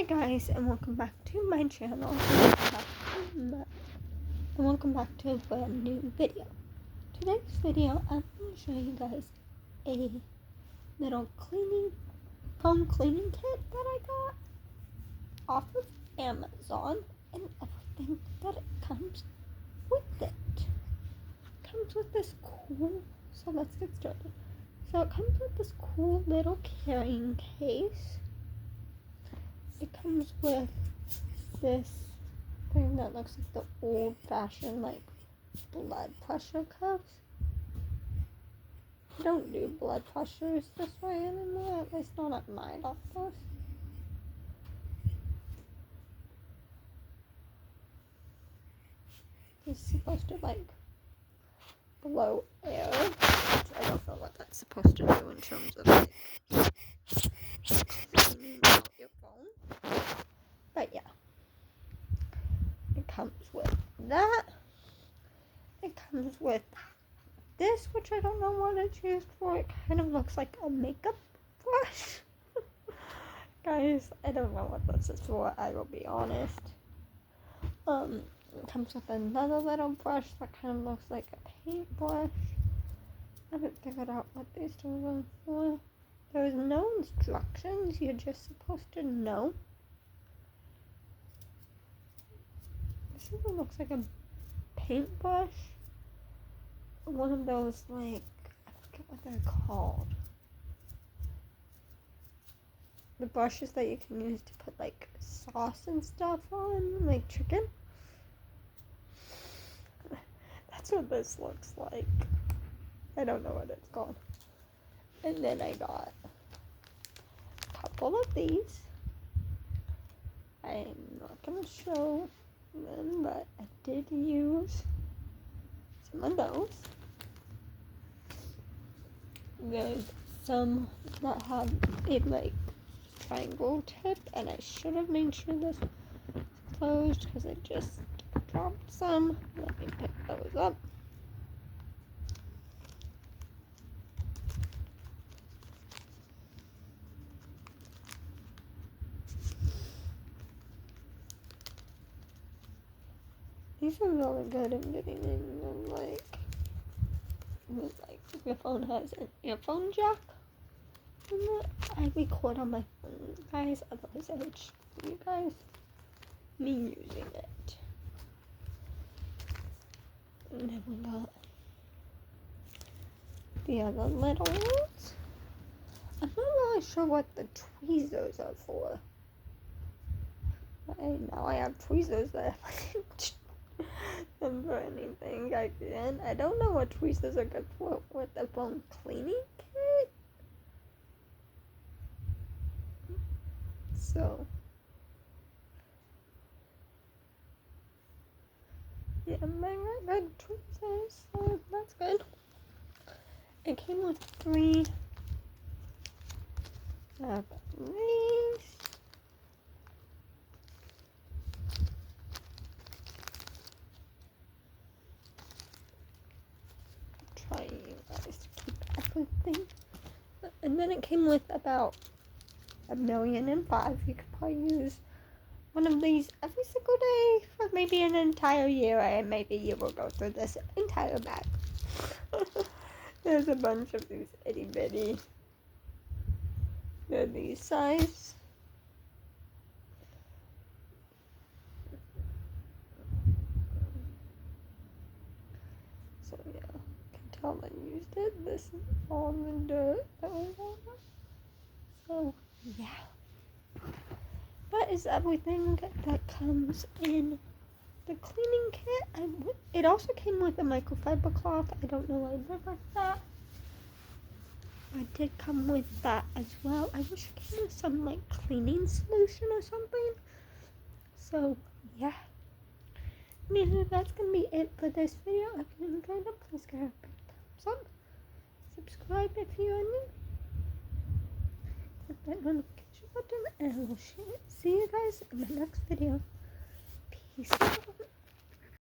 Hey guys, and welcome back to my channel. And welcome back to a brand new video. Today's video, I'm going to show you guys a little phone cleaning kit that I got off of Amazon, and everything that it comes with it. It comes with this cool, so let's get started. So it comes with this cool little carrying case. It comes with this thing that looks like the old-fashioned, like, blood pressure cuffs. I don't do blood pressures this way anymore, at least not at my doctor's. It's supposed to, like, blow air, which I don't know what that's supposed to do in terms of, like, cleaning out your phone. But yeah. It comes with that. It comes with this, which I don't know what it's used for. It kind of looks like a makeup brush. Guys, I don't know what this is for, I will be honest. It comes with another little brush that kind of looks like a paintbrush. I haven't figured out what these two are for. There's no instructions, you're just supposed to know. This even looks like a paintbrush. One of those, like, I forget what they're called. The brushes that you can use to put, like, sauce and stuff on, like chicken. That's what this looks like. I don't know what it's called. And then I got a couple of these. I'm not going to show them, but I did use some of those. There's some that have a, like, triangle tip, and I should have made sure this was closed because I just dropped some. Let me pick those up. These are really good at getting in them, like your phone has an earphone jack. I record on my phone, guys, otherwise I would show you guys me using it. And then we got the other little ones. I'm not really sure what the tweezers are for. Now I have tweezers that and for anything again. I don't know what tweezers are good for with the phone cleaning kit. So yeah, I got good tweezers, so that's good. It came with 3 of these. Trying you guys to keep everything. And then it came with about 1,000,005. You could probably use one of these every single day for maybe an entire year, and maybe you will go through this entire bag. There's a bunch of these itty bitty. They're these size. So yeah, you can tell I used it. This is all the dirt that was on it. So yeah. That is everything that comes in the cleaning kit. It also came with a microfiber cloth. I don't know why I did like that. It did come with that as well. I wish it came with some, like, cleaning solution or something. So yeah. Anyway, that's gonna be it for this video. If you enjoyed it, please give it a big thumbs up. Subscribe if you are new. Click that notification button, and I will see you guys in the next video. Peace out.